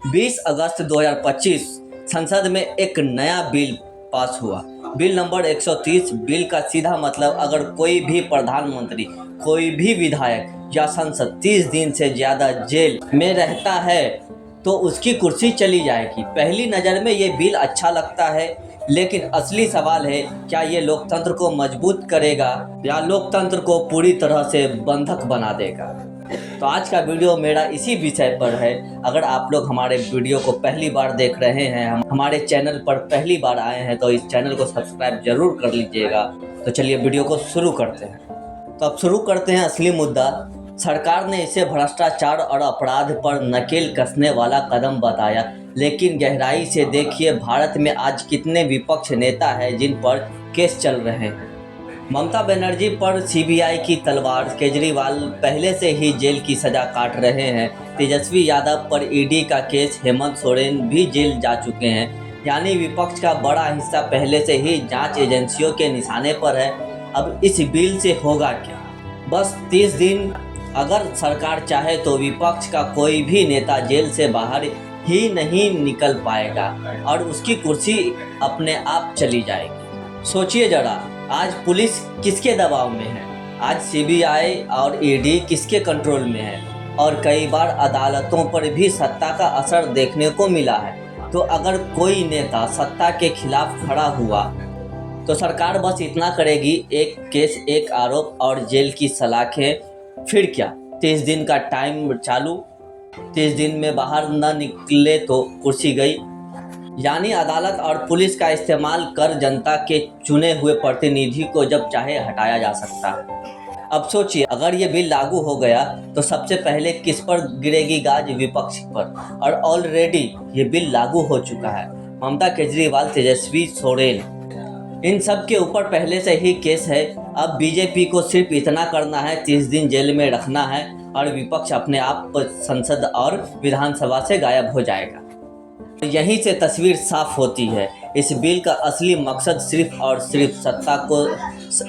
20 अगस्त 2025 संसद में एक नया बिल पास हुआ। Bill number 130। बिल का सीधा मतलब अगर कोई भी प्रधानमंत्री, कोई भी विधायक या सांसद 30 दिन से ज़्यादा जेल में रहता है तो उसकी कुर्सी चली जाएगी। पहली नज़र में ये बिल अच्छा लगता है, लेकिन असली सवाल है क्या ये लोकतंत्र को मजबूत करेगा या लोकतंत्र को पूरी तरह से बंधक बना देगा। तो आज का वीडियो मेरा इसी विषय पर है। अगर आप लोग हमारे वीडियो को पहली बार देख रहे हैं, हमारे चैनल पर पहली बार आए हैं, तो इस चैनल को सब्सक्राइब जरूर कर लीजिएगा। तो चलिए वीडियो को शुरू करते हैं। तो अब शुरू करते हैं असली मुद्दा। सरकार ने इसे भ्रष्टाचार और अपराध पर नकेल कसने वाला कदम बताया, लेकिन गहराई से देखिए भारत में आज कितने विपक्ष नेता हैं जिन पर केस चल रहे हैं। ममता बनर्जी पर सीबीआई की तलवार, केजरीवाल पहले से ही जेल की सजा काट रहे हैं, तेजस्वी यादव पर ईडी का केस, हेमंत सोरेन भी जेल जा चुके हैं। यानी विपक्ष का बड़ा हिस्सा पहले से ही जांच एजेंसियों के निशाने पर है। अब इस बिल से होगा क्या? बस 30 दिन। अगर सरकार चाहे तो विपक्ष का कोई भी नेता जेल से बाहर ही नहीं निकल पाएगा और उसकी कुर्सी अपने आप चली जाएगी। सोचिए जरा, आज पुलिस किसके दबाव में है? आज सीबीआई और ईडी किसके कंट्रोल में है? और कई बार अदालतों पर भी सत्ता का असर देखने को मिला है। तो अगर कोई नेता सत्ता के खिलाफ खड़ा हुआ तो सरकार बस इतना करेगी, एक केस, एक आरोप और जेल की सलाखें। फिर क्या? 30 दिन का टाइम चालू, 30 दिन में बाहर न निकले तो कुर्सी गई। यानी अदालत और पुलिस का इस्तेमाल कर जनता के चुने हुए प्रतिनिधि को जब चाहे हटाया जा सकता है। अब सोचिए, अगर ये बिल लागू हो गया तो सबसे पहले किस पर गिरेगी गाज? विपक्ष पर। और ऑलरेडी ये बिल लागू हो चुका है। ममता, केजरीवाल, तेजस्वी, सोरेन, इन सब के ऊपर पहले से ही केस है। अब बीजेपी को सिर्फ इतना करना है, 30 दिन जेल में रखना है और विपक्ष अपने आप संसद और विधानसभा से गायब हो जाएगा। यहीं से तस्वीर साफ होती है। इस बिल का असली मकसद सिर्फ और सिर्फ सत्ता को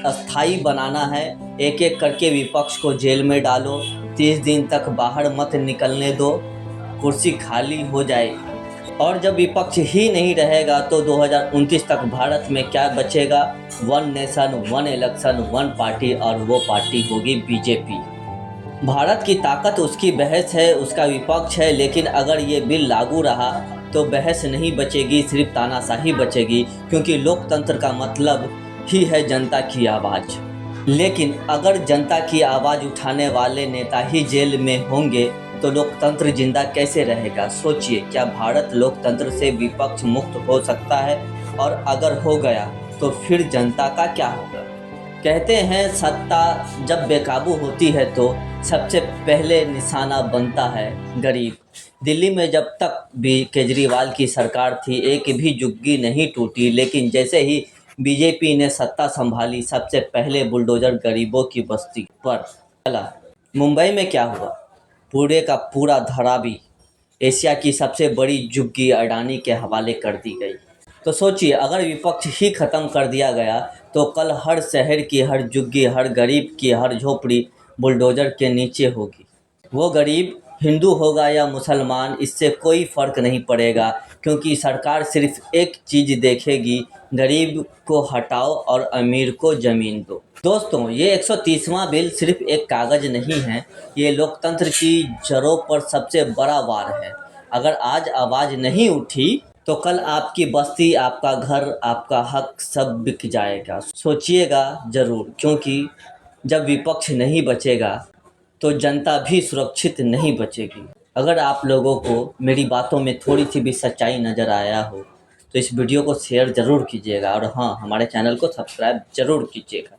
अस्थायी बनाना है। एक एक करके विपक्ष को जेल में डालो, 30 दिन तक बाहर मत निकलने दो, कुर्सी खाली हो जाएगी। और जब विपक्ष ही नहीं रहेगा तो 2029 तक भारत में क्या बचेगा? 1 नेशन 1 इलेक्शन 1 पार्टी, और वो पार्टी होगी बीजेपी। भारत की ताकत उसकी बहस है, उसका विपक्ष है। लेकिन अगर ये बिल लागू रहा तो बहस नहीं बचेगी, सिर्फ तानाशाही बचेगी, क्योंकि लोकतंत्र का मतलब ही है जनता की आवाज़। लेकिन अगर जनता की आवाज़ उठाने वाले नेता ही जेल में होंगे तो लोकतंत्र जिंदा कैसे रहेगा? सोचिए, क्या भारत लोकतंत्र से विपक्ष मुक्त हो सकता है? और अगर हो गया तो फिर जनता का क्या होगा? कहते हैं सत्ता जब बेकाबू होती है तो सबसे पहले निशाना बनता है गरीब। दिल्ली में जब तक भी केजरीवाल की सरकार थी एक भी झुग्गी नहीं टूटी, लेकिन जैसे ही बीजेपी ने सत्ता संभाली सबसे पहले बुलडोजर गरीबों की बस्ती पर चला। मुंबई में क्या हुआ? पूरे का पूरा धारावी एशिया की सबसे बड़ी झुग्गी अडानी के हवाले कर दी गई। तो सोचिए, अगर विपक्ष ही ख़त्म कर दिया गया तो कल हर शहर की हर झुग्गी, हर गरीब की हर झोपड़ी बुलडोज़र के नीचे होगी। वो गरीब हिंदू होगा या मुसलमान, इससे कोई फ़र्क नहीं पड़ेगा, क्योंकि सरकार सिर्फ एक चीज़ देखेगी, गरीब को हटाओ और अमीर को ज़मीन दो। दोस्तों, ये 130वां बिल सिर्फ एक कागज़ नहीं है, ये लोकतंत्र की जड़ों पर सबसे बड़ा वार है। अगर आज आवाज़ नहीं उठी तो कल आपकी बस्ती, आपका घर, आपका हक सब बिक जाएगा। सोचिएगा ज़रूर, क्योंकि जब विपक्ष नहीं बचेगा तो जनता भी सुरक्षित नहीं बचेगी। अगर आप लोगों को मेरी बातों में थोड़ी सी भी सच्चाई नज़र आया हो तो इस वीडियो को शेयर ज़रूर कीजिएगा और हाँ, हमारे चैनल को सब्सक्राइब ज़रूर कीजिएगा।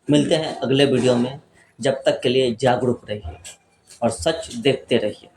मिलते हैं अगले वीडियो में। जब तक के लिए जागरूक रहिए और सच देखते रहिए।